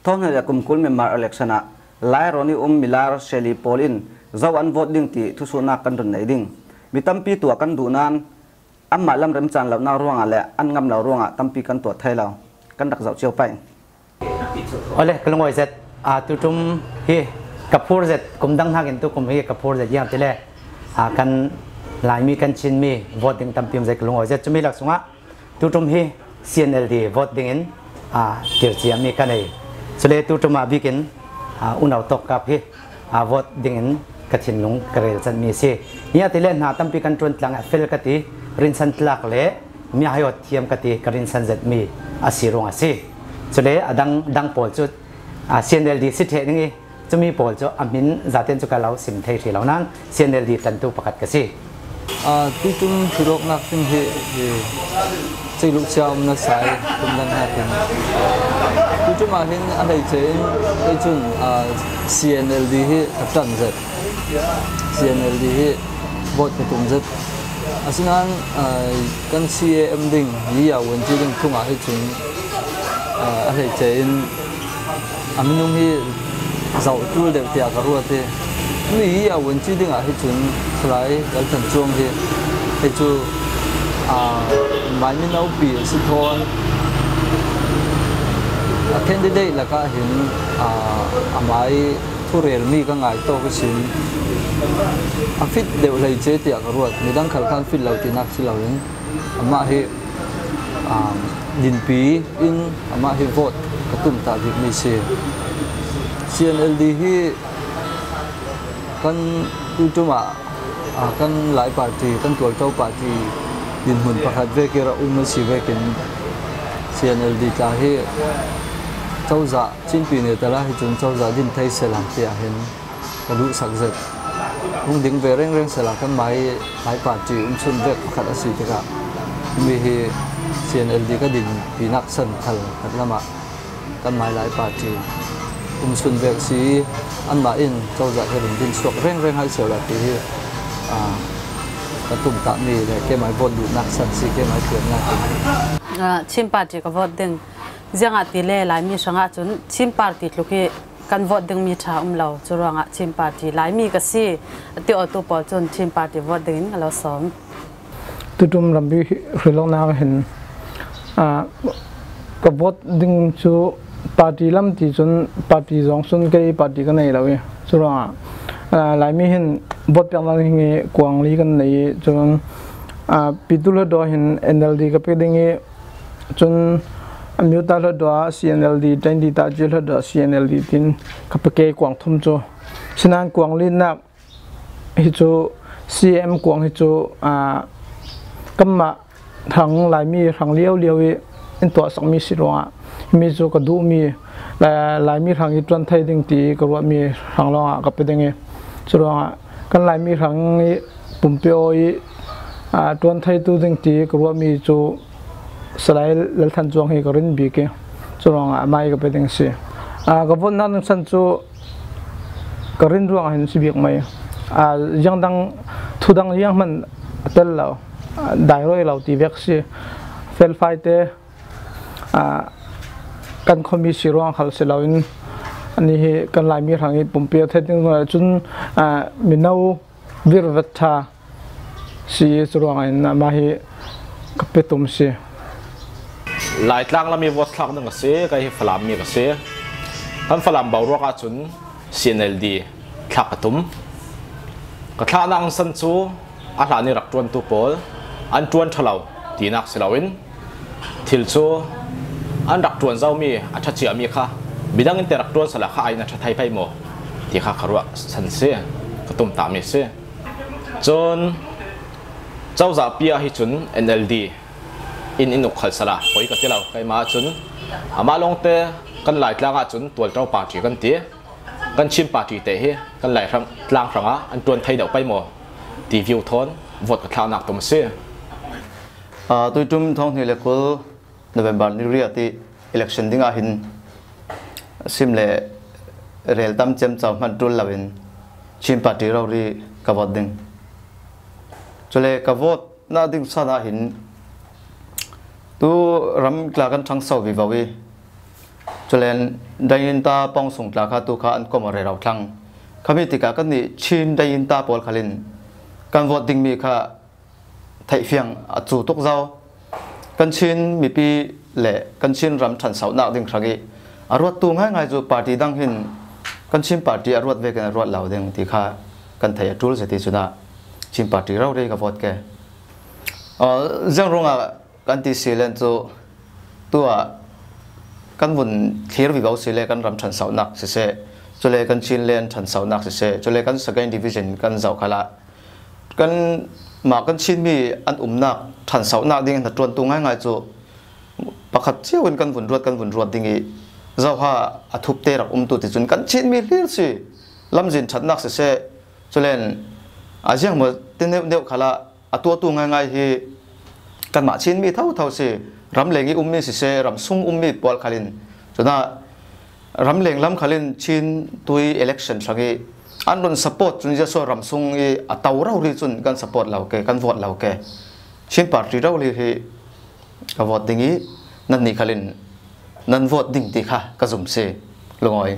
thong hela kumkul member election a lai roni milar sheli polin zawan vote ding ti thu suna kan ron nei ding mi tampi tu kan du nan amma lam rem chan lo na ruanga le an ngam lo ruanga tampi kan to thai lo kan dak zau chiao pai ole kalongoi zet a tu tum hi kapur zet kum dang ha gen tu kum hi kapur zet yang tile a kan lai mi kan chin mi voting tampi zet kalongoi zet chumi lak sunga tu tum hi CNLD voting in a tir chi mi kan ei chule tu tum a bikin unau tok kap hi vote ding in kachin lung karel chan mi se ya tile na tampi kan tron tlang fel kati rin san tlak le mi hayot thiam kati karin san zet mi asirong ase chule adang dang pol chu CNLD sit the ngi chumi pol chu amin zaten chu kalau sim thei thi lo nang CNLD tan tu pakat ka si tu tum thurok nak tin he chei lu cham na sai tum dan ha tin tu chu ma hin an dei chen ei chun CNLD he atan zet CNLD he vote ka tum zet asinan kan CAM ding yi ya wen chi ding thunga he chun a dei chen aminung hi zau tu de tia ka ru te ni ya wen chi ding a hi chun khlai dal tan chuang hi he chu mai min au pi si thon a candidate la ka hin mai thu rel mi ka ngai to ka sin a fit de lai che tia ka ru mi dang khal khan fit lau ti nak si lau in ama hi din pi in ama hi vote ka tum ta bi mi se CNLD hi kan tu cuma kan lai parti kan tual tau parti din mun pakhat ve ke ra si ve kin CNLD ta hi chau za chin pi ne tala hi chun chau za din thai selang ti a hen ka du sak zet ung ding ve reng reng selang kan mai parti chun ve pakhat asi te ka mi hi CNLD ka din pinak san khal khat lama kan mai lai parti sun vek si an ma in chau za herin din sok reng reng hai sela ti hi ka tum ta mi le ke mai vote du nak san si ke mai thiam na chim party ka vote ding zanga ti le lai mi sanga chun chim party tluki kan vote ding mi tha lo churanga chim party lai mi ka si ti auto pol chun chim party vote ding lo som tu tum rambi hrilong na hin ka vote ding chu party lam ti chun party zong sun ke party ka nei lawi churanga lai mi hin vote pyang lang ngi kwang li kan nei chun pitul do hin NLD ka pe ding chun amyuta lo do CNLD ten di ta jil do CNLD tin ka pe ke kwang thum chu sinan kwang li nak hi chu CM kwang hi chu kamma thang lai mi thang liao liawi in to sak mi sironga mi chu ka du mi lai mi thang i tron thai ding ti ka wa mi thang longa ka pe ding churonga kan lai mi thang i pumpeo i tron thai tu ding ti ka wa mi chu salai lal than chuang hi ka rin bi ke churonga mai ka pe ding si ka von nan san chu ka rin ruang hin si biak mai yang dang thu dang yang man tel lo dai roi lo ti vek si fel fai te kan khomi sirong khal selawin ani he kan lai mi rangi pumpia theding chun minau virvatha si surong in ma hi kapetum si lai tlang lami vot thak nang se ka hi falam mi ka se kan falam bawro ka chun CNLD thak atum ka thla nang san chu a hla ni rak tuan tu pol an tuan thalau tinak selawin thil chu an rak tuan zau mi a tha chi ami kha bidang in te rak tuan sala kha aina tha thai pai mo ti kha kharwa san se katum ta mi se chon chau za pia hi chun NLD in inuk khal sala koi ka tilau kai ma chun ama long te kan lai tlanga chun tual tau party kan ti kan chim party te hi kan lai rang tlang ranga an tuan thai dau pai mo ti view thon vote ka thla nak tum se tôi tum thong hi le kul November ni ria ti election dinga hin sim le rel tam chem chaw man tul lawin chim party ro ri ka vote ding chole ka vote na ding sa na hin tu ram kla kan thang sau vi vawi จเลนได้ยินตาปองส่งตาคาตุขาอันก็มาเรียเราทั้งขมิติกากันนี่ชินได้ยินตาปอลขลินการวอดดิ้งมีค่ะไทยเฟียงอัจูตุกเจ้ากันชินมีปีเละกันชินรำชันสาวนักดิ้งครั้งนี้อารวดตัวง่ายๆจูปาร์ตี้ดังหินกันชินปาร์ตี้อารวดเวกันอารวดเหล่าเด้งที่ค่ะกันไทยจูลเสติจุนะชินปาร์ตี้เราเรียกวอดแกจังรงอ่ะกันที่เซเลนจูตัวกันวุ่นเทียร์วิกเอาเซเลกันรำชันสาวนักเสียจุเลกันชินเลนชันสาวนักเสียจุเลกันสแกนดิวิชั่นกันเจ้าขละกันมากันชินมีอันนักชันสาวนักดิ้งแต่จวนตัวง่ายๆจูประคับเชี่ยวกันวุ่นรวดดิ้งอีเจ้าว่าอัทุบเตรักตัวติดจนกันชินมีเรื่องสิลำจินชันนักเสียจุเลนอาเจียงหมดเต้นเดียวขละตัวง่ายๆที่กันมาชินมีเท่าสิรำเล็งมีสิเสรำซุงมีปอลขลินจนน่ะรำเล็งลำขลินชินตุย election สักอันนั้น support จนจะส่วนรำซุงเตาเราดิจนกัน support เราแกกัน vote เราแกชินปาร์ตี้เราเลยที่ก็ vote ดิ้งนั่นนี่ขลินนั่น vote ดิ้งที่ค่ะก็สมเสลงอ้อย